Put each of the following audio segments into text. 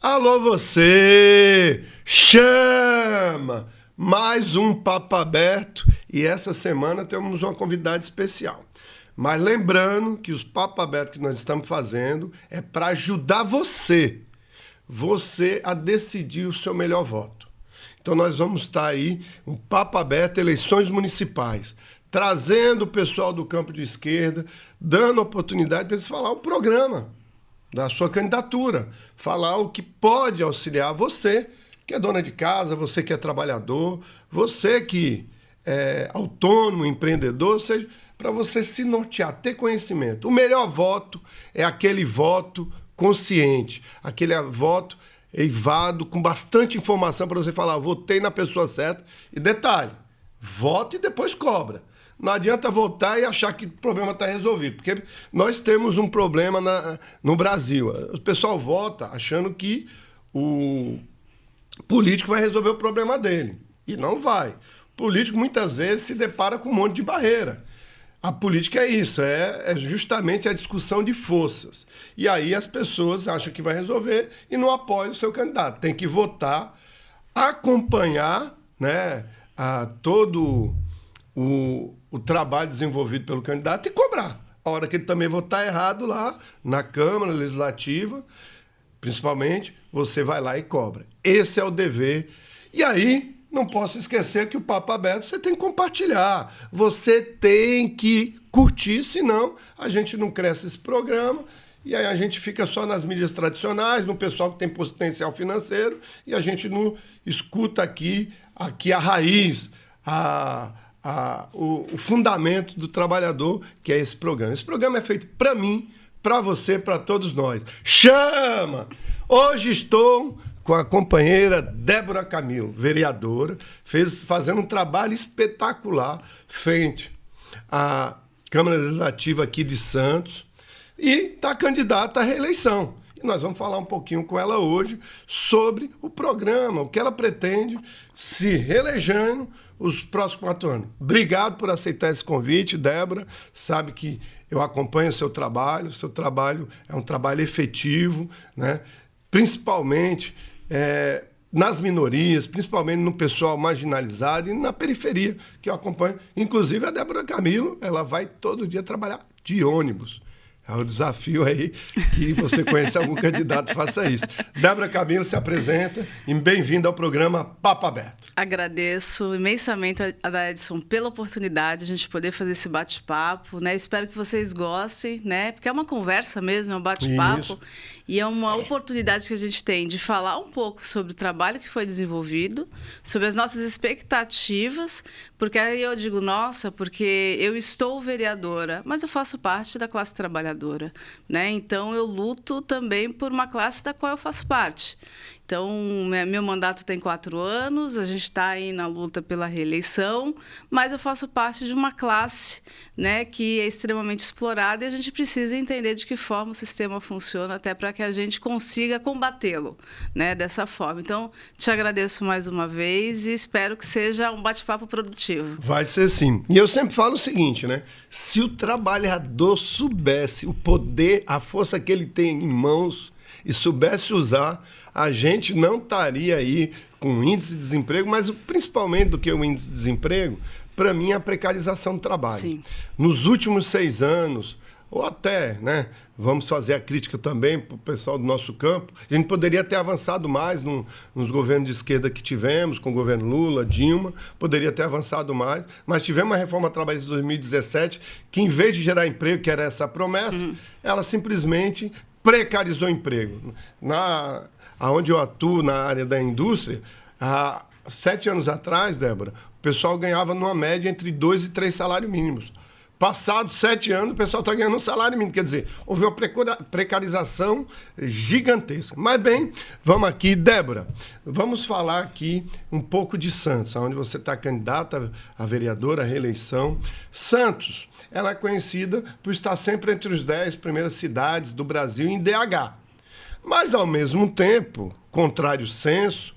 Alô você! Chama! Mais um Papo Aberto e essa semana temos uma convidada especial. Mas lembrando que os Papo Aberto que nós estamos fazendo é para ajudar você a decidir o seu melhor voto. Então nós vamos estar aí, um Papo Aberto, eleições municipais, trazendo o pessoal do campo de esquerda, dando oportunidade para eles falar o programa da sua candidatura, falar o que pode auxiliar você, que é dona de casa, você que é trabalhador, você que é autônomo, empreendedor, ou seja, para você se nortear, ter conhecimento. O melhor voto é aquele voto consciente, aquele voto eivado, com bastante informação para você falar, votei na pessoa certa. E detalhe, vote e depois cobra. Não adianta votar e achar que o problema está resolvido, porque nós temos um problema no Brasil. O pessoal vota achando que o político vai resolver o problema dele. E não vai. O político, muitas vezes, se depara com um monte de barreira. A política é isso, é justamente a discussão de forças. E aí as pessoas acham que vai resolver e não apoiam o seu candidato. Tem que votar, acompanhar, né, todo o trabalho desenvolvido pelo candidato e cobrar. A hora que ele também votar errado lá, na Câmara Legislativa, principalmente, você vai lá e cobra. Esse é o dever. E aí, não posso esquecer que o Papo Aberto você tem que compartilhar. Você tem que curtir, senão a gente não cresce esse programa e aí a gente fica só nas mídias tradicionais, no pessoal que tem potencial financeiro e a gente não escuta aqui a raiz, o fundamento do trabalhador, que é esse programa. Esse programa é feito para mim, para você, para todos nós. Chama! Hoje estou com a companheira Débora Camilo, vereadora, fazendo um trabalho espetacular frente à Câmara Legislativa aqui de Santos e está candidata à reeleição. E nós vamos falar um pouquinho com ela hoje sobre o programa, o que ela pretende se reelegendo os próximos 4 anos. Obrigado por aceitar esse convite, Débora. Sabe que eu acompanho o seu trabalho é um trabalho efetivo, né? Principalmente nas minorias, principalmente no pessoal marginalizado e na periferia, que eu acompanho. Inclusive a Débora Camilo, ela vai todo dia trabalhar de ônibus. É o desafio aí que você conhece algum candidato, faça isso. Débora Camilo se apresenta e bem-vinda ao programa Papo Aberto. Agradeço imensamente a Edson pela oportunidade de a gente poder fazer esse bate-papo, né? Espero que vocês gostem, né? Porque é uma conversa mesmo, é um bate-papo. E é uma oportunidade que a gente tem de falar um pouco sobre o trabalho que foi desenvolvido, sobre as nossas expectativas, porque aí eu digo, nossa, porque eu estou vereadora, mas eu faço parte da classe trabalhadora, né? Então, eu luto também por uma classe da qual eu faço parte. Então, meu mandato tem 4 anos, a gente está aí na luta pela reeleição, mas eu faço parte de uma classe, né, que é extremamente explorada e a gente precisa entender de que forma o sistema funciona até para que a gente consiga combatê-lo, né, dessa forma. Então, te agradeço mais uma vez e espero que seja um bate-papo produtivo. Vai ser sim. E eu sempre falo o seguinte, né? Se o trabalhador soubesse o poder, a força que ele tem em mãos e soubesse usar, a gente não estaria aí com índice de desemprego, mas principalmente do que o índice de desemprego, para mim, é a precarização do trabalho. Sim. Nos últimos 6 anos, ou até, né, vamos fazer a crítica também para o pessoal do nosso campo, a gente poderia ter avançado mais nos governos de esquerda que tivemos, com o governo Lula, Dilma, poderia ter avançado mais, mas tivemos uma reforma trabalhista de 2017 que, em vez de gerar emprego, que era essa a promessa, ela simplesmente precarizou o emprego. Onde eu atuo, na área da indústria, há 7 anos atrás, Débora, o pessoal ganhava numa média entre 2 e 3 salários mínimos. Passados 7 anos, o pessoal está ganhando um salário mínimo. Quer dizer, houve uma precarização gigantesca. Mas bem, vamos aqui, Débora, vamos falar aqui um pouco de Santos, onde você está candidata a vereadora, a reeleição. Santos, ela é conhecida por estar sempre entre os 10 primeiras cidades do Brasil em DH. Mas, ao mesmo tempo, contrário senso,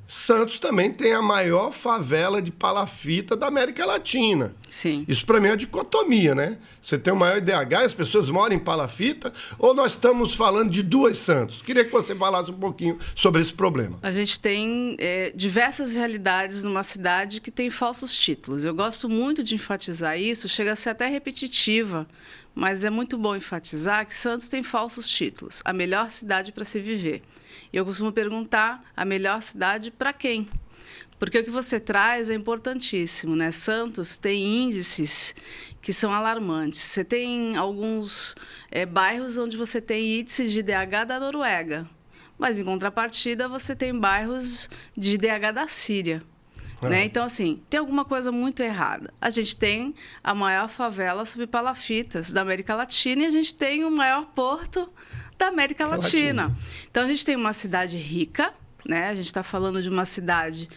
Santos também tem a maior favela de palafita da América Latina. Sim. Isso para mim é uma dicotomia, né? Você tem o maior IDH e as pessoas moram em palafita, ou nós estamos falando de duas Santos? Queria que você falasse um pouquinho sobre esse problema. A gente tem diversas realidades numa cidade que tem falsos títulos. Eu gosto muito de enfatizar isso, chega a ser até repetitiva, mas é muito bom enfatizar que Santos tem falsos títulos. A melhor cidade para se viver. E eu costumo perguntar, a melhor cidade para quem? Porque o que você traz é importantíssimo, né? Santos tem índices que são alarmantes. Você tem alguns bairros onde você tem índices de IDH da Noruega, mas, em contrapartida, você tem bairros de IDH da Síria. Né? Então, assim, tem alguma coisa muito errada. A gente tem a maior favela sob palafitas da América Latina e a gente tem o maior porto da América Latina. Então, a gente tem uma cidade rica, né? A gente está falando de uma cidade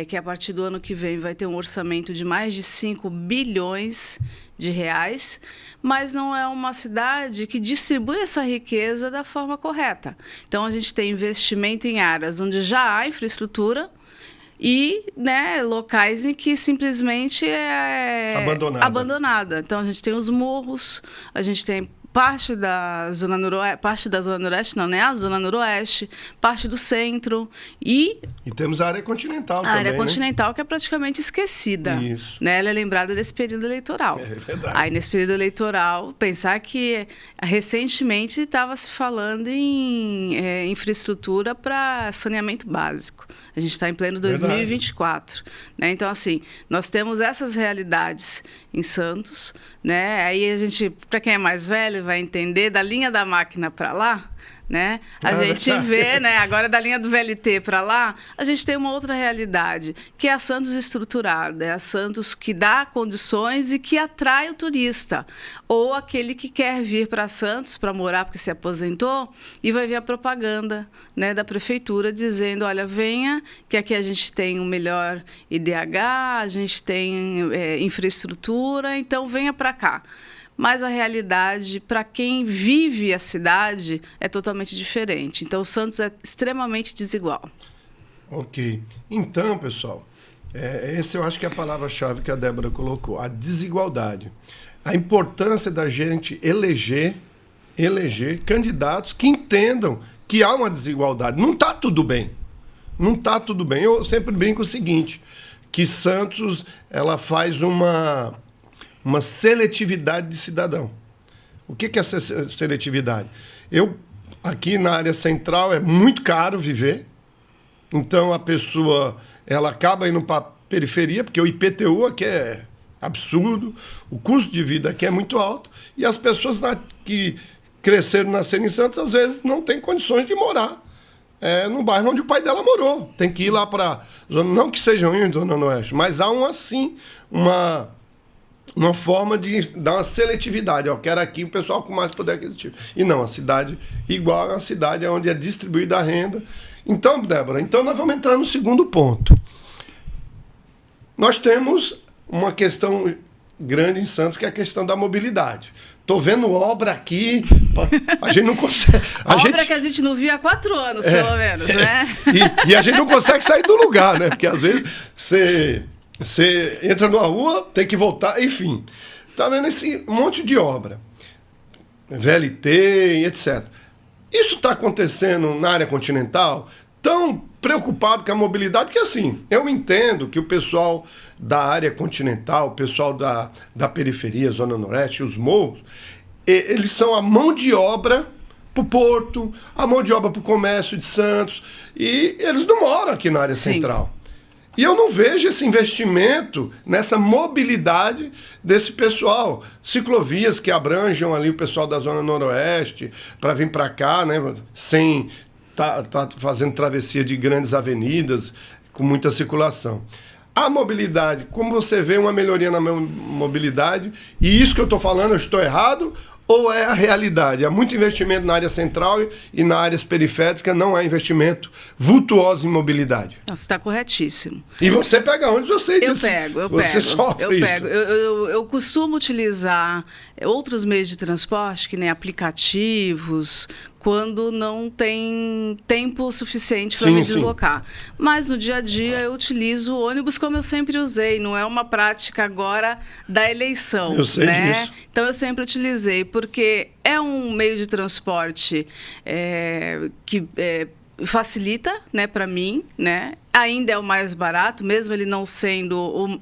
que, a partir do ano que vem, vai ter um orçamento de mais de 5 bilhões de reais, mas não é uma cidade que distribui essa riqueza da forma correta. Então, a gente tem investimento em áreas onde já há infraestrutura e, né, locais em que simplesmente é abandonada. Então, a gente tem os morros, a gente tem parte da Zona Noroeste, não, né? A Zona Noroeste, parte do centro e temos a área continental também, a área continental, né? Que é praticamente esquecida. Isso. Né? Ela é lembrada desse período eleitoral. É verdade. Aí, nesse período eleitoral, pensar que recentemente estava se falando em infraestrutura para saneamento básico. A gente está em pleno 2024. Né? Então, assim, nós temos essas realidades em Santos. Né? Aí a gente, para quem é mais velho, vai entender, da linha da máquina para lá, né? A gente vê, né? Agora da linha do VLT para lá, a gente tem uma outra realidade, que é a Santos estruturada, é a Santos que dá condições e que atrai o turista, ou aquele que quer vir para Santos para morar porque se aposentou e vai ver a propaganda, né, da prefeitura dizendo, olha, venha, que aqui a gente tem um melhor IDH, a gente tem infraestrutura, então venha para cá. Mas a realidade, para quem vive a cidade, é totalmente diferente. Então, o Santos é extremamente desigual. Ok. Então, pessoal, essa eu acho que é a palavra-chave que a Débora colocou, a desigualdade. A importância da gente eleger candidatos que entendam que há uma desigualdade. Não está tudo bem. Não está tudo bem. Eu sempre brinco o seguinte, que Santos ela faz uma seletividade de cidadão. O que é essa seletividade? Aqui na área central é muito caro viver, então a pessoa ela acaba indo para a periferia, porque o IPTU aqui é absurdo, o custo de vida aqui é muito alto, e as pessoas que cresceram, nasceram em Santos, às vezes não têm condições de morar no bairro onde o pai dela morou. Tem que ir lá para... Não que sejam em Zona Noroeste, mas há uma forma de dar uma seletividade. Eu quero aqui o pessoal com mais poder aquisitivo. E não, a cidade igual é uma cidade onde é distribuída a renda. Então, Débora, nós vamos entrar no segundo ponto. Nós temos uma questão grande em Santos, que é a questão da mobilidade. Estou vendo obra aqui, a gente não consegue... Obra que a gente não via há 4 anos, pelo menos, né? E a gente não consegue sair do lugar, né? Porque às vezes você entra numa rua, tem que voltar, enfim. Está vendo esse monte de obra, VLT, etc. Isso está acontecendo na área continental, tão preocupado com a mobilidade, porque assim, eu entendo que o pessoal da área continental, o pessoal da periferia, Zona Noroeste, os morros, eles são a mão de obra para o porto, a mão de obra para o comércio de Santos, e eles não moram aqui na área central. E eu não vejo esse investimento nessa mobilidade desse pessoal. Ciclovias que abranjam ali o pessoal da Zona Noroeste para vir para cá, né, sem tá fazendo travessia de grandes avenidas, com muita circulação. A mobilidade, como você vê uma melhoria na mobilidade, e isso que eu estou falando, eu estou errado, ou é a realidade? Há muito investimento na área central e nas áreas periféricas, não há investimento vultuoso em mobilidade. Você está corretíssimo. E você pega onde você diz. Você sofre isso. Eu costumo utilizar outros meios de transporte, que nem aplicativos, quando não tem tempo suficiente para me deslocar. Mas no dia a dia eu utilizo o ônibus como eu sempre usei, não é uma prática agora da eleição. Eu sei disso. Então eu sempre utilizei, porque é um meio de transporte que facilita, né, para mim, né? Ainda é o mais barato, mesmo ele não sendo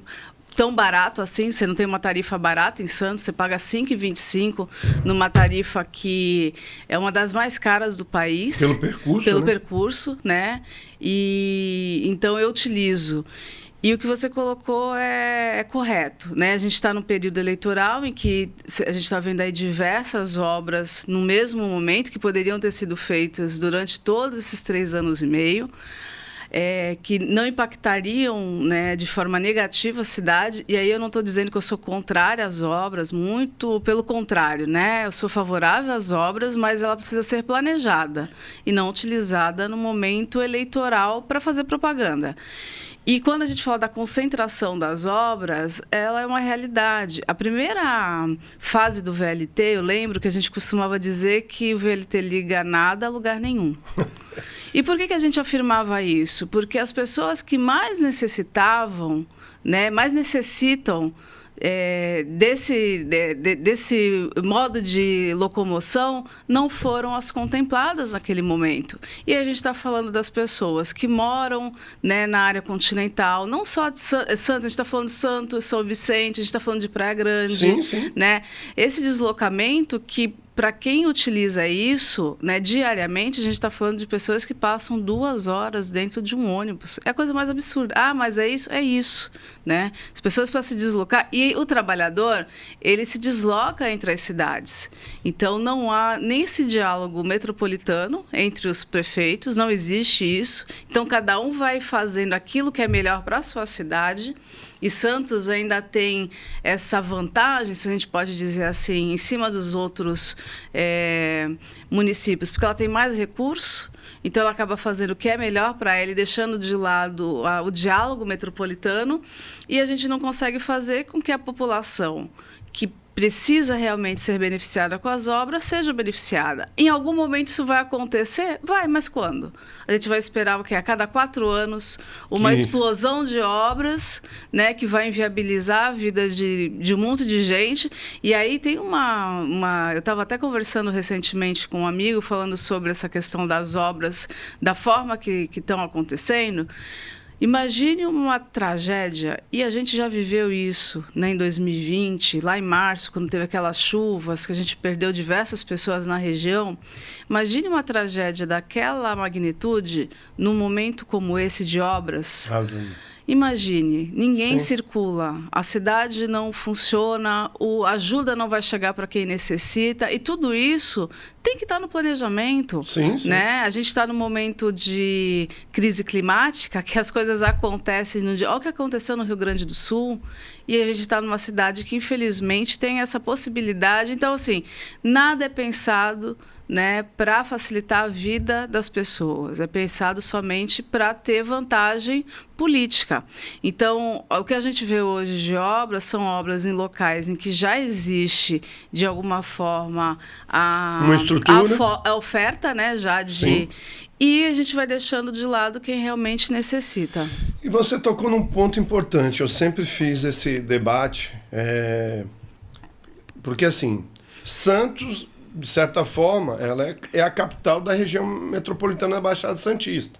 tão barato assim. Você não tem uma tarifa barata em Santos, você paga R$ 5,25 numa tarifa que é uma das mais caras do país. Pelo percurso, Pelo percurso, né? E então eu utilizo. E o que você colocou é correto, né? A gente está num período eleitoral em que a gente está vendo aí diversas obras no mesmo momento que poderiam ter sido feitas durante todos esses 3 anos e meio. Que não impactariam, né, de forma negativa a cidade. E aí eu não estou dizendo que eu sou contrária às obras, muito pelo contrário, né? Eu sou favorável às obras, mas ela precisa ser planejada e não utilizada no momento eleitoral para fazer propaganda. E quando a gente fala da concentração das obras, ela é uma realidade. A primeira fase do VLT, eu lembro que a gente costumava dizer que o VLT liga nada a lugar nenhum. E por que a gente afirmava isso? Porque as pessoas que mais necessitavam, né, mais necessitam desse modo de locomoção não foram as contempladas naquele momento. E a gente está falando das pessoas que moram, né, na área continental, não só de Santos, a gente está falando de Santos, São Vicente, a gente está falando de Praia Grande. Sim. Né? Esse deslocamento que, para quem utiliza isso, né, diariamente, a gente está falando de pessoas que passam 2 horas dentro de um ônibus. É a coisa mais absurda. Ah, mas é isso? É isso. Né? As pessoas para se deslocar. E o trabalhador, ele se desloca entre as cidades. Então, não há nem esse diálogo metropolitano entre os prefeitos, não existe isso. Então, cada um vai fazendo aquilo que é melhor para a sua cidade. E Santos ainda tem essa vantagem, se a gente pode dizer assim, em cima dos outros municípios, porque ela tem mais recursos, então ela acaba fazendo o que é melhor para ela e deixando de lado o diálogo metropolitano, e a gente não consegue fazer com que a população que precisa realmente ser beneficiada com as obras, seja beneficiada. Em algum momento isso vai acontecer? Vai, mas quando? A gente vai esperar o quê? A cada 4 anos, uma explosão de obras, né, que vai inviabilizar a vida de um monte de gente. E aí tem eu estava até conversando recentemente com um amigo, falando sobre essa questão das obras, da forma que estão acontecendo. Imagine uma tragédia, e a gente já viveu isso, né, em 2020, lá em março, quando teve aquelas chuvas, que a gente perdeu diversas pessoas na região. Imagine uma tragédia daquela magnitude num momento como esse de obras. Imagine, ninguém circula, a cidade não funciona, a ajuda não vai chegar para quem necessita, e tudo isso tem que estar no planejamento. Sim. Né? A gente está num momento de crise climática, que as coisas acontecem no dia. Olha o que aconteceu no Rio Grande do Sul, e a gente está numa cidade que, infelizmente, tem essa possibilidade. Então, assim, nada é pensado, né, para facilitar a vida das pessoas. É pensado somente para ter vantagem política. Então, o que a gente vê hoje de obras são obras em locais em que já existe, de alguma forma, uma estrutura, a oferta, né, já de... Sim. E a gente vai deixando de lado quem realmente necessita. E você tocou num ponto importante. Eu sempre fiz esse debate, porque, assim, Santos, de certa forma, ela é a capital da região metropolitana da Baixada Santista.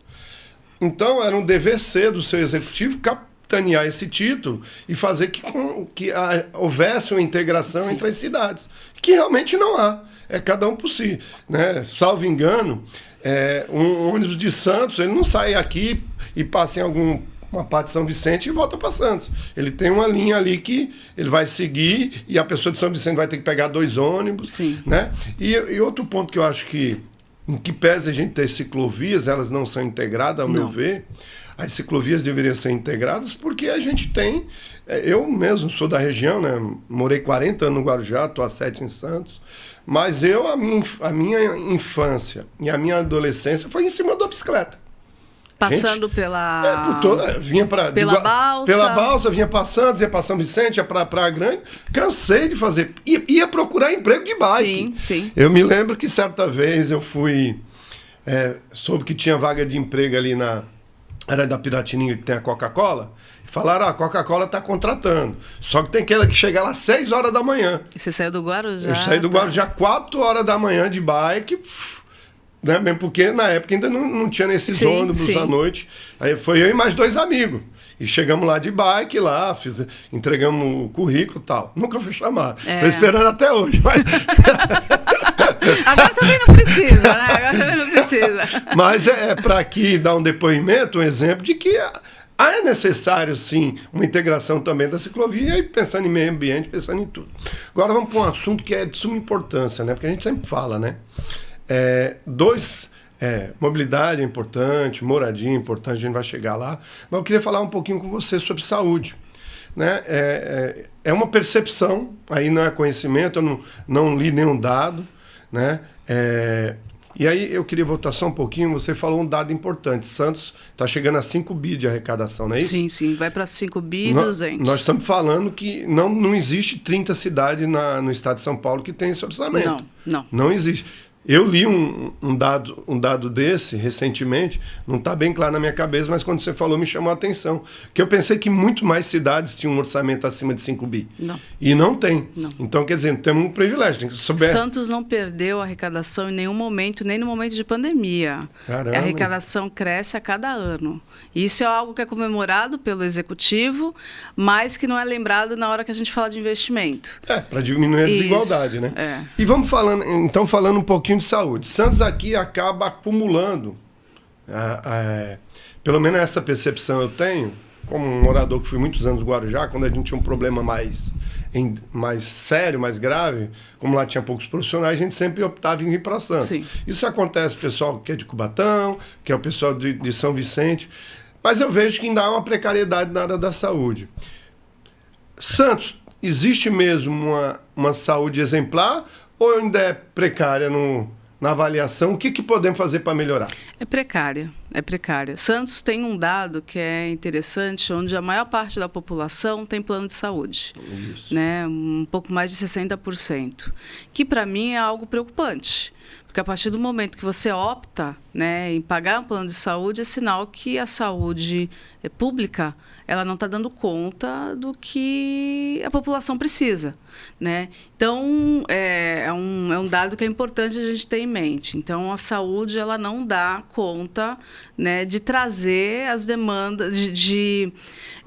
Então, era um dever ser do seu executivo capitanear esse título e fazer que houvesse uma integração entre as cidades, que realmente não há. É cada um por si. Né? Salvo engano, um ônibus de Santos, ele não sai aqui e passa em uma parte de São Vicente e volta para Santos. Ele tem uma linha ali que ele vai seguir e a pessoa de São Vicente vai ter que pegar 2 ônibus. Sim. Né? E outro ponto que eu acho que, em que pese a gente ter ciclovias, elas não são integradas, ao meu ver. As ciclovias deveriam ser integradas porque a gente tem... Eu mesmo sou da região, né? Morei 40 anos no Guarujá, estou há 7 em Santos, mas a minha infância e a minha adolescência foi em cima da bicicleta. Passando vinha pela Balsa. Pela Balsa, vinha passando, dizia para São Vicente, ia para Praia Grande. Cansei de fazer. Ia procurar emprego de bike. Sim. Eu me lembro que certa vez eu fui. Soube que tinha vaga de emprego ali na área da Piratininga, que tem a Coca-Cola. Falaram, a Coca-Cola está contratando. Só que tem aquela que chega lá às 6 horas da manhã. E você saiu do Guarujá? Eu saí do Guarujá 4 horas da manhã de bike. Né? Mesmo porque na época ainda não tinha nesses ônibus à noite. Aí foi eu e mais 2 amigos. E chegamos lá de bike, entregamos o currículo e tal. Nunca fui chamado. Estou esperando até hoje. Mas... Agora também não precisa, né? Agora também não precisa. Mas para aqui dar um depoimento, um exemplo de que é necessário, sim, uma integração também da ciclovia, e pensando em meio ambiente, pensando em tudo. Agora vamos para um assunto que é de suma importância, né? Porque a gente sempre fala, né? Mobilidade é importante, moradia é importante, a gente vai chegar lá. Mas eu queria falar um pouquinho com você sobre saúde. Né? É uma percepção, aí não é conhecimento, eu não li nenhum dado. Né? E aí eu queria voltar só um pouquinho, você falou um dado importante, Santos está chegando a 5 bi de arrecadação, não é isso? Sim, vai para 5 bi e 200. Nós estamos falando que não existe 30 cidades no estado de São Paulo que tem esse orçamento. Não existe. Eu li um dado desse recentemente, não está bem claro na minha cabeça, mas quando você falou me chamou a atenção. Que eu pensei que muito mais cidades tinham um orçamento acima de 5 bi. Não. E não tem. Não. Então, quer dizer, temos um privilégio. Tem que souber. Santos não perdeu a arrecadação em nenhum momento, nem no momento de pandemia. Caramba. A arrecadação cresce a cada ano. Isso é algo que é comemorado pelo Executivo, mas que não é lembrado na hora que a gente fala de investimento. Para diminuir a desigualdade, né? E vamos falando um pouquinho de saúde. Santos aqui acaba acumulando, pelo menos essa percepção eu tenho, como um morador que fui muitos anos no Guarujá, quando a gente tinha um problema mais sério, mais grave, como lá tinha poucos profissionais, a gente sempre optava em vir para Santos. Sim. Isso acontece pessoal que é de Cubatão, que é o pessoal de São Vicente, mas eu vejo que ainda há uma precariedade na área da saúde. Santos, existe mesmo uma saúde exemplar ou ainda é precária na avaliação? O que podemos fazer para melhorar? É precária. Santos tem um dado que é interessante, onde a maior parte da população tem plano de saúde. Isso. Né? Um pouco mais de 60%. Que, para mim, é algo preocupante. Porque a partir do momento que você opta, né, em pagar um plano de saúde, é sinal que a saúde pública ela não está dando conta do que a população precisa. Né? Então, é um dado que é importante a gente ter em mente. Então, a saúde ela não dá conta, né, de trazer as demandas, de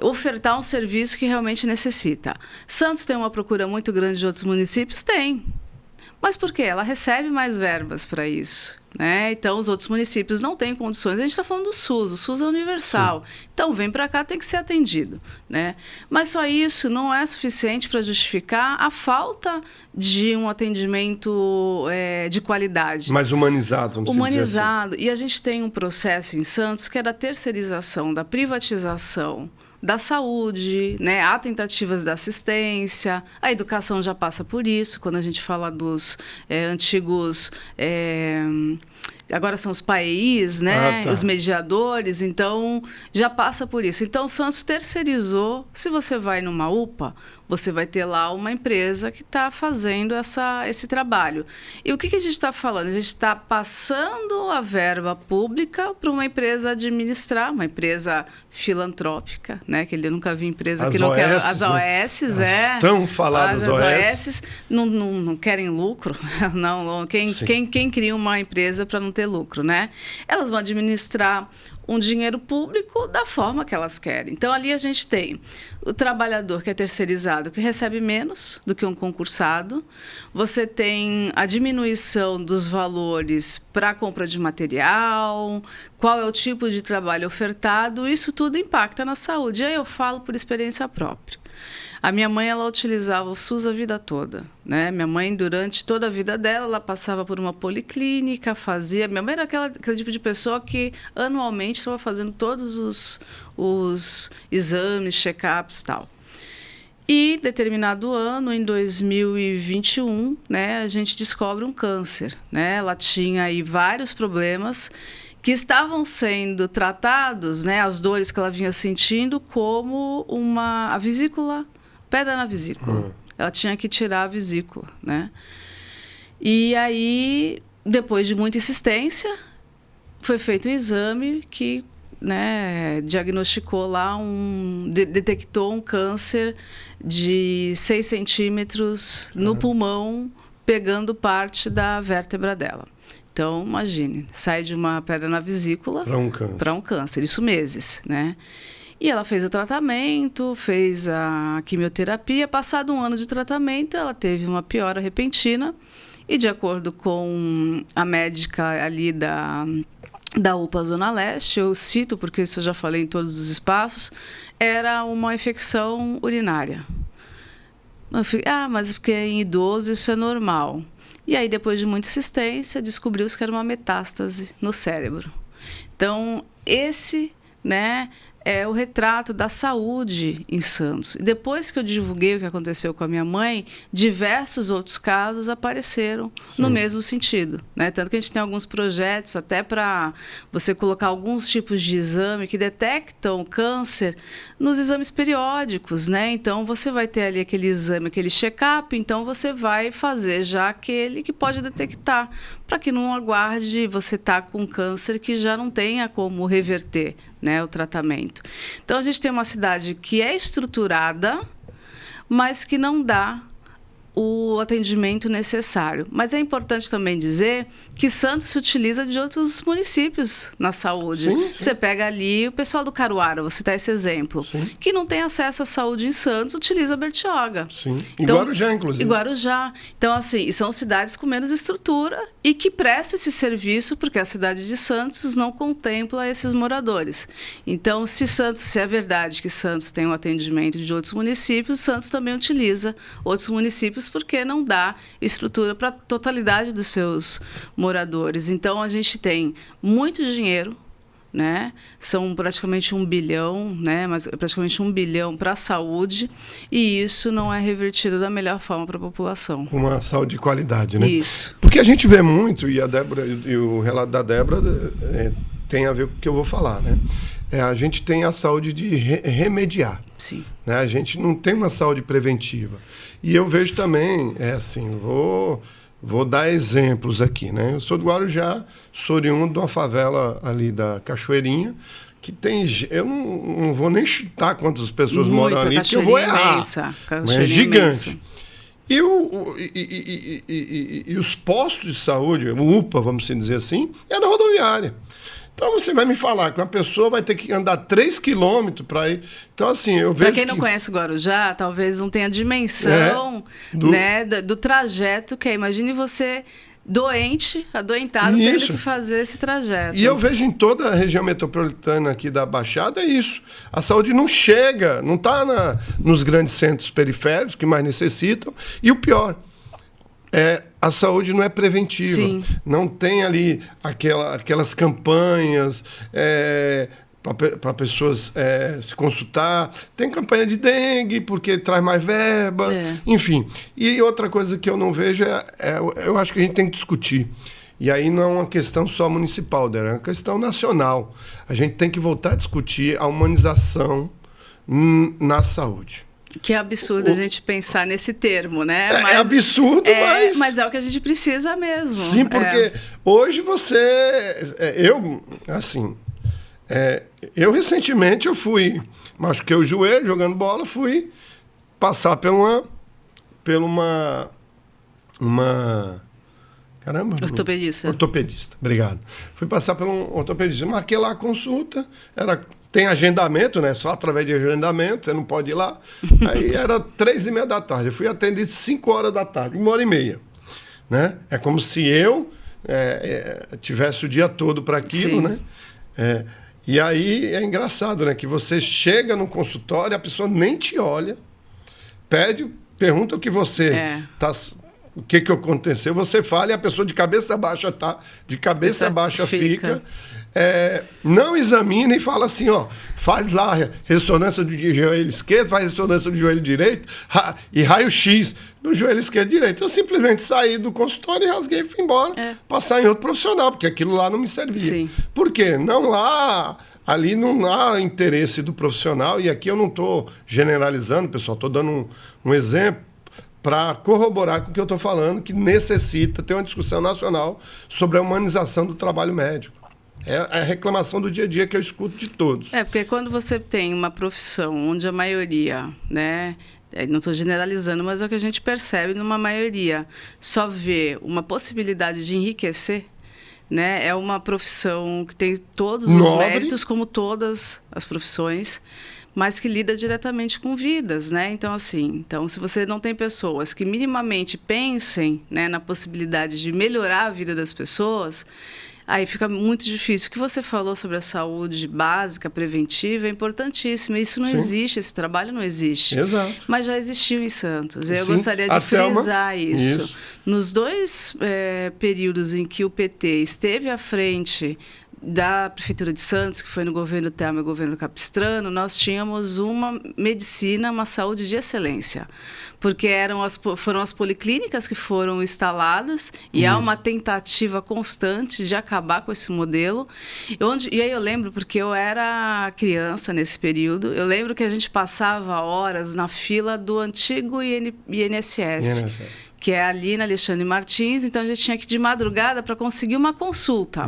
ofertar um serviço que realmente necessita. Santos tem uma procura muito grande de outros municípios? Tem. Mas por quê? Ela recebe mais verbas para isso. Né? Então, os outros municípios não têm condições. A gente está falando do SUS, o SUS é universal. Sim. Então, vem para cá, tem que ser atendido. Né? Mas só isso não é suficiente para justificar a falta de um atendimento de qualidade. Mais humanizado, vamos dizer assim. E a gente tem um processo em Santos que é da terceirização, da privatização da saúde, né? Há tentativas da assistência, a educação já passa por isso, quando a gente fala dos antigos... agora são os PAEIs, né? Os mediadores, então já passa por isso. Então, Santos terceirizou. Se você vai numa UPA, você vai ter lá uma empresa que está fazendo esse trabalho. E o que a gente está falando? A gente está passando a verba pública para uma empresa administrar, uma empresa filantrópica, né? Que eu nunca vi empresa que não quer... As OS, estão faladas as OS não querem lucro. Quem cria uma empresa para não ter lucro, né? Elas vão administrar um dinheiro público da forma que elas querem. Então, ali a gente tem o trabalhador que é terceirizado, que recebe menos do que um concursado. Você tem a diminuição dos valores para a compra de material, qual é o tipo de trabalho ofertado. Isso tudo impacta na saúde. E aí eu falo por experiência própria. A minha mãe, ela utilizava o SUS a vida toda, né? Minha mãe, durante toda a vida dela, ela passava por uma policlínica, fazia... Minha mãe era aquele tipo de pessoa que, anualmente, estava fazendo todos os exames, check-ups e tal. E, determinado ano, em 2021, né, a gente descobre um câncer, né? Ela tinha aí vários problemas que estavam sendo tratados, né, as dores que ela vinha sentindo, como a vesícula, pedra na vesícula. Ela tinha que tirar a vesícula, né? E aí, depois de muita insistência, foi feito um exame que, né, diagnosticou lá detectou um câncer de 6 centímetros no pulmão, pegando parte da vértebra dela. Então, imagine, sai de uma pedra na vesícula para um câncer, isso meses, né? E ela fez o tratamento, fez a quimioterapia. Passado um ano de tratamento, ela teve uma piora repentina e, de acordo com a médica ali da UPA Zona Leste, eu cito porque isso eu já falei em todos os espaços, era uma infecção urinária. Eu falei, mas porque em idoso isso é normal. E aí, depois de muita insistência, descobriu-se que era uma metástase no cérebro. Então, esse, né, é o retrato da saúde em Santos. E depois que eu divulguei o que aconteceu com a minha mãe, diversos outros casos apareceram no mesmo sentido, né? Tanto que a gente tem alguns projetos até para você colocar alguns tipos de exame que detectam câncer nos exames periódicos, né? Então, você vai ter ali aquele exame, aquele check-up, então você vai fazer já aquele que pode detectar, para que não aguarde você estar com câncer que já não tenha como reverter, né, o tratamento. Então, a gente tem uma cidade que é estruturada, mas que não dá o atendimento necessário. Mas é importante também dizer que Santos se utiliza de outros municípios na saúde. Sim. Você pega ali o pessoal do Caruaru, vou citar esse exemplo, que não tem acesso à saúde em Santos, utiliza Bertioga. Sim. Então, Guarujá, inclusive. Guarujá. Então, assim, são cidades com menos estrutura e que prestam esse serviço porque a cidade de Santos não contempla esses moradores. Então, se é verdade que Santos tem um atendimento de outros municípios, Santos também utiliza outros municípios porque não dá estrutura para a totalidade dos seus moradores. Então, a gente tem muito dinheiro, né? São praticamente 1 bilhão, né? Mas praticamente 1 bilhão para a saúde, e isso não é revertido da melhor forma para a população. Uma saúde de qualidade, né? Isso. Porque a gente vê muito, e a Débora, e o relato da Débora tem a ver com o que eu vou falar, né? A gente tem a saúde de remediar. Sim. Né? A gente não tem uma saúde preventiva. E eu vejo também, vou dar exemplos aqui, né? Eu sou do Guarujá, sou oriundo de uma favela ali da Cachoeirinha, que tem... Eu não vou nem chutar quantas pessoas moram ali, porque eu vou errar. Imensa, é gigante. E os postos de saúde, o UPA, vamos dizer assim, é na rodoviária. Então você vai me falar que uma pessoa vai ter que andar 3 quilômetros para ir. Então, assim, eu vejo. Para quem não conhece Guarujá, talvez não tenha a dimensão do trajeto que é. Imagine você adoentado, tendo que fazer esse trajeto. E eu vejo em toda a região metropolitana aqui da Baixada isso. A saúde não chega, não está nos grandes centros periféricos que mais necessitam. E o pior, a saúde não é preventiva. Sim. Não tem ali aquelas campanhas para pessoas se consultar. Tem campanha de dengue, porque traz mais verba, enfim. E outra coisa que eu não vejo eu acho que a gente tem que discutir. E aí não é uma questão só municipal, é uma questão nacional. A gente tem que voltar a discutir a humanização na saúde. Que é absurdo a gente pensar nesse termo, né? É absurdo, mas... Mas é o que a gente precisa mesmo. Sim, porque hoje eu recentemente machuquei o joelho jogando bola, fui passar por uma caramba. Ortopedista, obrigado. Fui passar por um ortopedista, marquei lá a consulta, tem agendamento, né? Só através de agendamento, você não pode ir lá. Aí era 3h30 da tarde. Eu fui atendido 5 horas da tarde, 1h30. Né? É como se eu tivesse o dia todo para aquilo, né? E aí é engraçado, né? Que você chega no consultório, a pessoa nem te olha, pergunta o que você o que aconteceu, você fala e a pessoa de cabeça baixa fica. não examina e fala assim, ó, faz lá ressonância do joelho esquerdo, faz ressonância do joelho direito e raio-x do joelho esquerdo e direito. Eu simplesmente saí do consultório e rasguei e fui embora, passar em outro profissional, porque aquilo lá não me servia. Sim. Por quê? Ali não há interesse do profissional, e aqui eu não estou generalizando, pessoal, estou dando um exemplo para corroborar com o que eu estou falando, que necessita ter uma discussão nacional sobre a humanização do trabalho médico. É a reclamação do dia a dia que eu escuto de todos. Porque quando você tem uma profissão onde a maioria, né, não estou generalizando, mas é o que a gente percebe numa maioria, só vê uma possibilidade de enriquecer, né, é uma profissão que tem todos os méritos, como todas as profissões, mas que lida diretamente com vidas, né? Então, assim, se você não tem pessoas que minimamente pensem, né, na possibilidade de melhorar a vida das pessoas, aí fica muito difícil. O que você falou sobre a saúde básica, preventiva, é importantíssimo. Isso não existe, esse trabalho não existe. Exato. Mas já existiu em Santos. Eu gostaria de frisar isso. Nos 2 períodos em que o PT esteve à frente da Prefeitura de Santos, que foi no governo Temer e governo Capistrano, nós tínhamos uma medicina, uma saúde de excelência, porque foram as policlínicas que foram instaladas e há uma tentativa constante de acabar com esse modelo. E aí eu lembro, porque eu era criança nesse período, eu lembro que a gente passava horas na fila do antigo INSS. Que é ali na Alexandre Martins, então a gente tinha que ir de madrugada para conseguir uma consulta.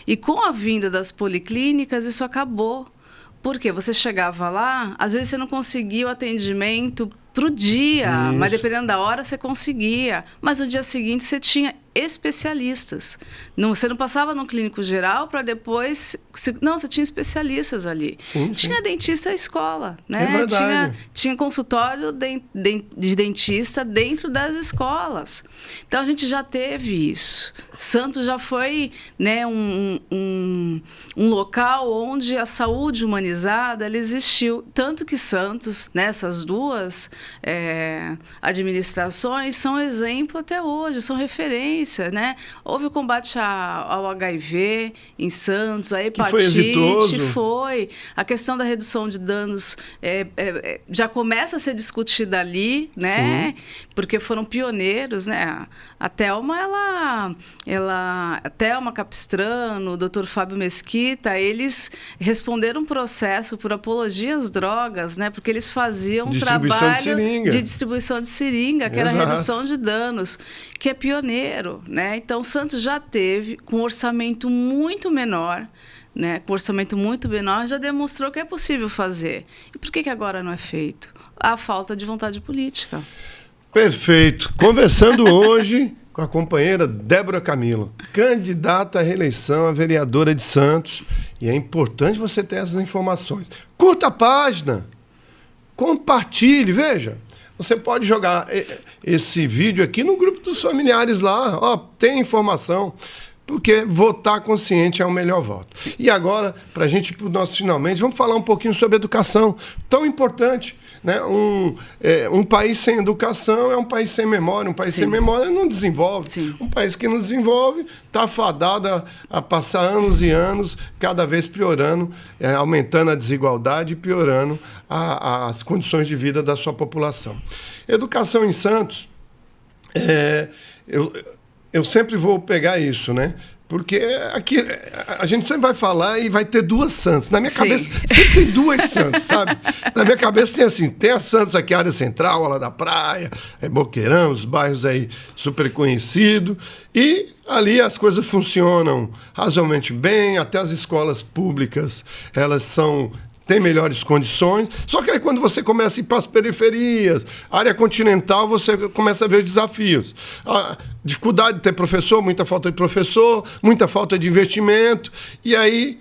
E com a vinda das policlínicas, isso acabou. Por quê? Você chegava lá, às vezes você não conseguia o atendimento para o dia, mas dependendo da hora você conseguia. Mas no dia seguinte você tinha especialistas. Você não passava no clínico geral para depois... Não, você tinha especialistas ali. Tinha dentista à escola, né? É verdade. Tinha consultório de dentista dentro das escolas. Então, a gente já teve isso. Santos já foi, né, um local onde a saúde humanizada ela existiu. Tanto que Santos, nessas 2 administrações, são exemplo até hoje, são referência. Né? Houve o combate ao HIV em Santos, a hepatite foi. A questão da redução de danos já começa a ser discutida ali, né? Porque foram pioneiros, né? A Thelma, a Thelma Capistrano, o Dr. Fábio Mesquita, eles responderam um processo por apologia às drogas, né? Porque eles faziam um trabalho de distribuição de seringa, que era a redução de danos, que é pioneiro, né? Então, Santos já teve, com um orçamento muito menor, né? Com um orçamento muito menor, já demonstrou que é possível fazer. E por que agora não é feito? A falta de vontade política. Perfeito. Conversando hoje com a companheira Débora Camilo, candidata à reeleição a vereadora de Santos. E é importante você ter essas informações. Curta a página, compartilhe, veja. Você pode jogar esse vídeo aqui no grupo dos familiares lá. Ó, tem informação. Porque votar consciente é o melhor voto. E agora, para a gente ir para o nosso finalmente, vamos falar um pouquinho sobre educação. Tão importante. Né? Um país sem educação é um país sem memória. Um país sem memória não desenvolve. Um país que não desenvolve está fadado a passar anos e anos, cada vez piorando, aumentando a desigualdade e piorando as condições de vida da sua população. Educação em Santos, eu sempre vou pegar isso, né? Porque aqui a gente sempre vai falar e vai ter 2 Santos. Na minha cabeça sempre tem 2 Santos, sabe? Na minha cabeça tem assim, tem a Santos aqui, área central, Ala da Praia, Boqueirão, os bairros aí super conhecidos. E ali as coisas funcionam razoavelmente bem, até as escolas públicas, elas tem melhores condições, só que aí quando você começa a ir para as periferias, área continental, você começa a ver os desafios. A dificuldade de ter professor, muita falta de professor, muita falta de investimento, e aí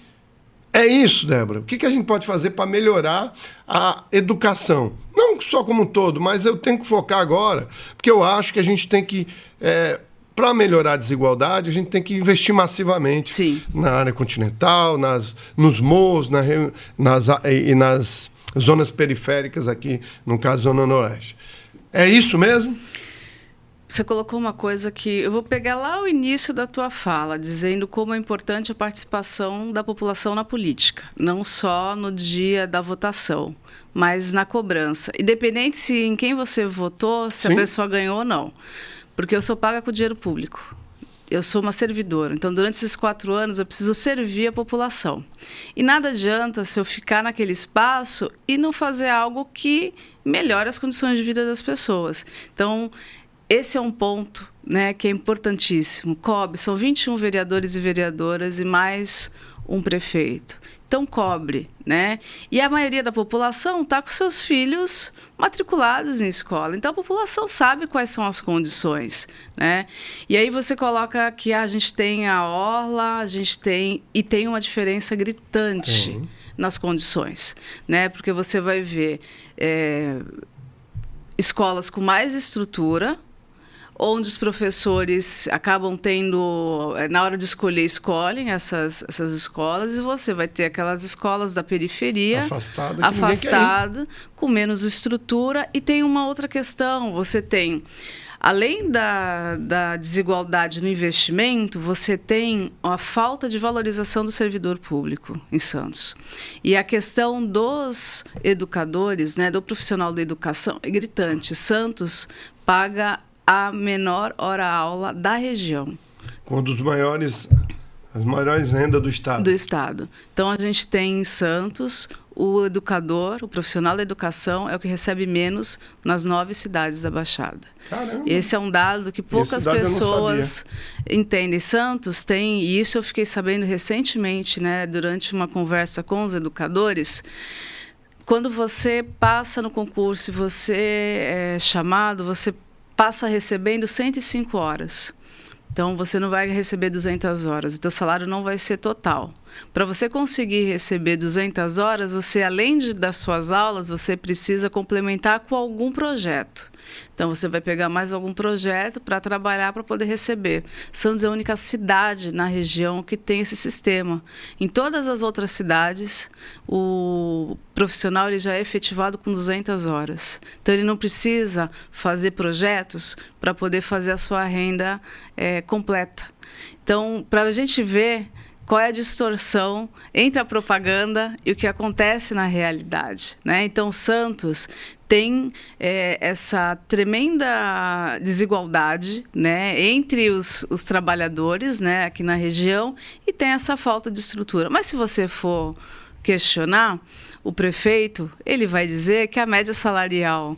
é isso, Débora. O que a gente pode fazer para melhorar a educação? Não só como um todo, mas eu tenho que focar agora, porque eu acho que a gente tem que... para melhorar a desigualdade, a gente tem que investir massivamente na área continental, nos morros e nas zonas periféricas aqui, no caso, Zona Noroeste. É isso mesmo? Você colocou uma coisa que eu vou pegar lá o início da tua fala, dizendo como é importante a participação da população na política, não só no dia da votação, mas na cobrança. Independente se em quem você votou, se a pessoa ganhou ou não. Porque eu sou paga com dinheiro público. Eu sou uma servidora. Então, durante esses 4 anos, eu preciso servir a população. E nada adianta se eu ficar naquele espaço e não fazer algo que melhore as condições de vida das pessoas. Então, esse é um ponto, né, que é importantíssimo. Cobre, são 21 vereadores e vereadoras e mais um prefeito. Então, cobre, né? E a maioria da população está com seus filhos matriculados em escola. Então, a população sabe quais são as condições, né? E aí você coloca que a gente tem a orla, a gente tem... E tem uma diferença gritante nas condições, né? Porque você vai ver escolas com mais estrutura, onde os professores acabam tendo, na hora de escolher, escolhem essas escolas, e você vai ter aquelas escolas da periferia, afastada, com menos estrutura. E tem uma outra questão, você tem, além da desigualdade no investimento, você tem a falta de valorização do servidor público em Santos. E a questão dos educadores, né, do profissional da educação, é gritante. Santos paga a menor hora-aula da região. Com as maiores rendas do Estado. Do Estado. Então, a gente tem em Santos o educador, o profissional da educação, é o que recebe menos nas 9 cidades da Baixada. Caramba! Esse é um dado que poucas pessoas entendem. Santos tem, e isso eu fiquei sabendo recentemente, né, durante uma conversa com os educadores. Quando você passa no concurso e você é chamado, você passa recebendo 105 horas. Então, você não vai receber 200 horas. O teu salário não vai ser total. Para você conseguir receber 200 horas, você, além das suas aulas, você precisa complementar com algum projeto. Então, você vai pegar mais algum projeto para trabalhar, para poder receber. Santos é a única cidade na região que tem esse sistema. Em todas as outras cidades, o profissional ele já é efetivado com 200 horas. Então, ele não precisa fazer projetos para poder fazer a sua renda completa. Então, para a gente ver qual é a distorção entre a propaganda e o que acontece na realidade, né? Então, Santos tem essa tremenda desigualdade, né, entre os trabalhadores, né, aqui na região, e tem essa falta de estrutura. Mas se você for questionar o prefeito, ele vai dizer que a média salarial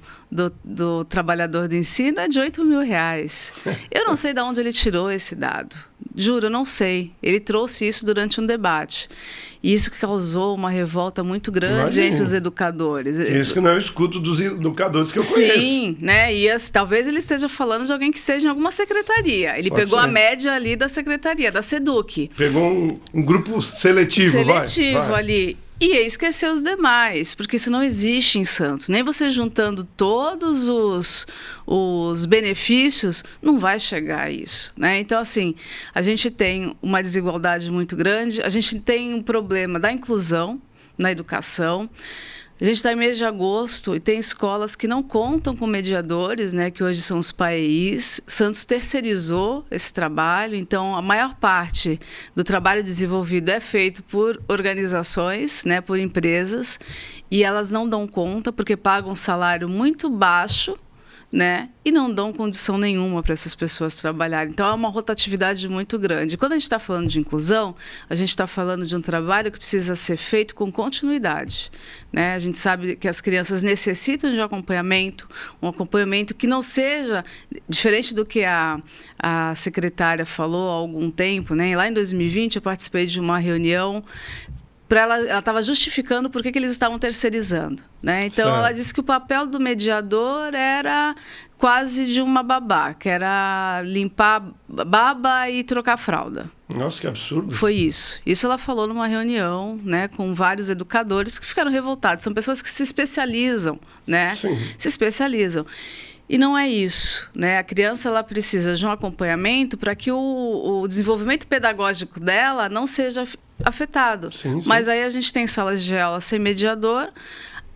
do trabalhador do ensino é de R$8.000. Eu não sei de onde ele tirou esse dado. Juro, eu não sei. Ele trouxe isso durante um debate. E isso causou uma revolta muito grande entre os educadores. Isso que não é o escudo dos educadores que eu conheço. Sim, né? E talvez ele esteja falando de alguém que esteja em alguma secretaria. Ele pegou a média ali da secretaria, da SEDUC. Pegou um grupo seletivo vai. Ali. E esquecer os demais, porque isso não existe em Santos. Nem você juntando todos os benefícios, não vai chegar a isso, né? Então, assim, a gente tem uma desigualdade muito grande, a gente tem um problema da inclusão na educação. A gente está em mês de agosto e tem escolas que não contam com mediadores, né, que hoje são os PAEIs. Santos terceirizou esse trabalho, então a maior parte do trabalho desenvolvido é feito por organizações, né, por empresas, e elas não dão conta porque pagam um salário muito baixo, né, e não dão condição nenhuma para essas pessoas trabalharem. Então, é uma rotatividade muito grande. Quando a gente está falando de inclusão, a gente está falando de um trabalho que precisa ser feito com continuidade, né? A gente sabe que as crianças necessitam de um acompanhamento que não seja diferente do que a secretária falou há algum tempo, né? Lá em 2020, eu participei de uma reunião ela estava justificando por que eles estavam terceirizando, né? Então, certo. Ela disse que o papel do mediador era quase de uma babá, que era limpar baba e trocar fralda. Nossa, que absurdo. Foi isso. Isso ela falou numa reunião, né, com vários educadores que ficaram revoltados. São pessoas que se especializam, né? Sim. Se especializam. E não é isso, né? A criança ela precisa de um acompanhamento para que o desenvolvimento pedagógico dela não seja afetado. Sim. Mas aí a gente tem salas de aula sem mediador,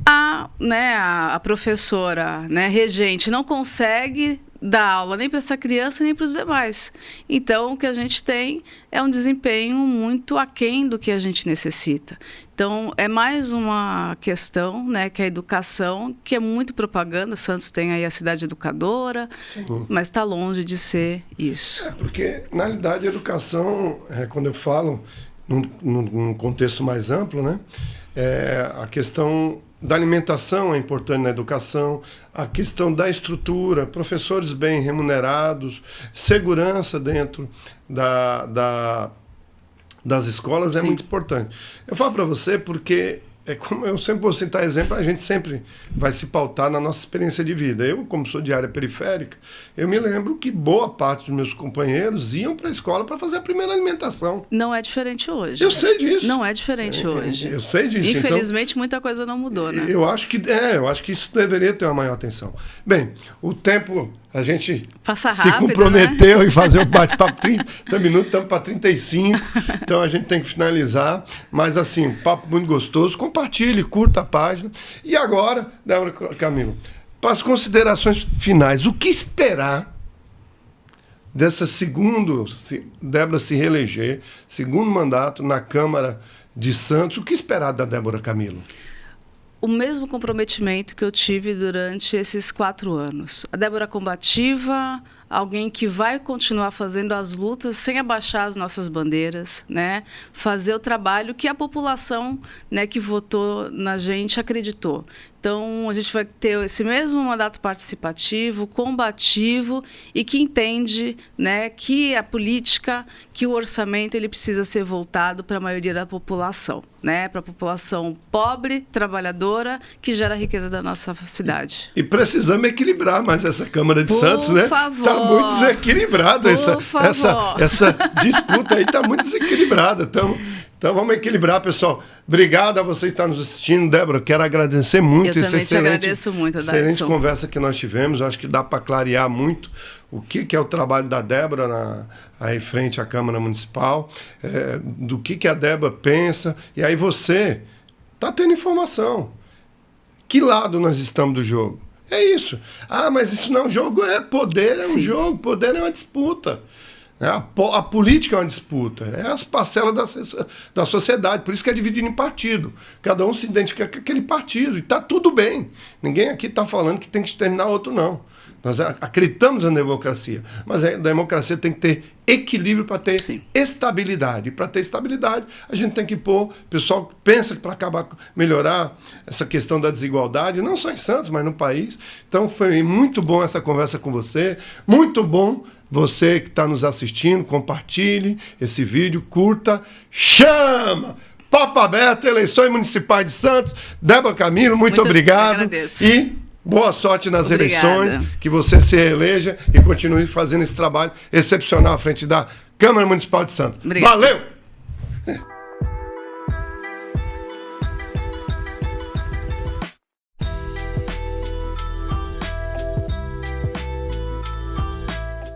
a professora, né, regente não consegue dar aula nem para essa criança nem para os demais. Então, o que a gente tem é um desempenho muito aquém do que a gente necessita. Então, é mais uma questão, né, que a educação, que é muito propaganda. Santos tem aí a cidade educadora, sim, mas está longe de ser isso. Porque, na realidade, a educação, quando eu falo num contexto mais amplo, né, a questão da alimentação é importante na educação, a questão da estrutura, professores bem remunerados, segurança dentro das escolas, sim, é muito importante. Eu falo para você porque, como eu sempre vou citar exemplo, a gente sempre vai se pautar na nossa experiência de vida. Eu, como sou de área periférica, eu me lembro que boa parte dos meus companheiros iam para a escola para fazer a primeira alimentação. Não é diferente hoje. Eu sei disso. Não é diferente hoje. Eu sei disso. Infelizmente, então, muita coisa não mudou, né? Eu acho que isso deveria ter uma maior atenção. Bem, o tempo... A gente passa se rápido, comprometeu, né? Em fazer o bate-papo 30 minutos, estamos para 35, então a gente tem que finalizar. Mas assim, um papo muito gostoso. Compartilhe, curta a página. E agora, Débora Camilo, para as considerações finais, o que esperar dessa Débora se reeleger, segundo mandato na Câmara de Santos? O que esperar da Débora Camilo? O mesmo comprometimento que eu tive durante esses 4 anos. A Débora combativa, alguém que vai continuar fazendo as lutas sem abaixar as nossas bandeiras, né? Fazer o trabalho que a população, né, que votou na gente acreditou. Então, a gente vai ter esse mesmo mandato participativo, combativo e que entende, né, que a política, que o orçamento ele precisa ser voltado para a maioria da população, né, para a população pobre, trabalhadora, que gera a riqueza da nossa cidade. E precisamos equilibrar mais essa Câmara de Santos, né? Favor. Está muito desequilibrada essa disputa aí, está muito desequilibrada. Então vamos equilibrar, pessoal. Obrigado a você que está nos assistindo. Débora, quero agradecer muito. Eu também te agradeço muito, Daidson. Excelente conversa que nós tivemos. Acho que dá para clarear muito o que é o trabalho da Débora aí frente à Câmara Municipal, do que a Débora pensa. E aí você está tendo informação. Que lado nós estamos do jogo? É isso. Ah, mas isso não é um jogo, poder é um jogo, poder é uma disputa. A política é uma disputa, é as parcelas da sociedade, por isso que é dividido em partido. Cada um se identifica com aquele partido e está tudo bem. Ninguém aqui está falando que tem que exterminar outro, não. Nós acreditamos na democracia, mas a democracia tem que ter equilíbrio para ter estabilidade. E para ter estabilidade, a gente tem que pôr... O pessoal pensa que para melhorar essa questão da desigualdade, não só em Santos, mas no país. Então, foi muito bom essa conversa com você, muito bom. Você que está nos assistindo, compartilhe esse vídeo, curta, chama! Papo aberto, eleições municipais de Santos. Débora Camilo, muito obrigado. Agradeço. E boa sorte nas eleições, que você se reeleja e continue fazendo esse trabalho excepcional à frente da Câmara Municipal de Santos. Obrigada. Valeu!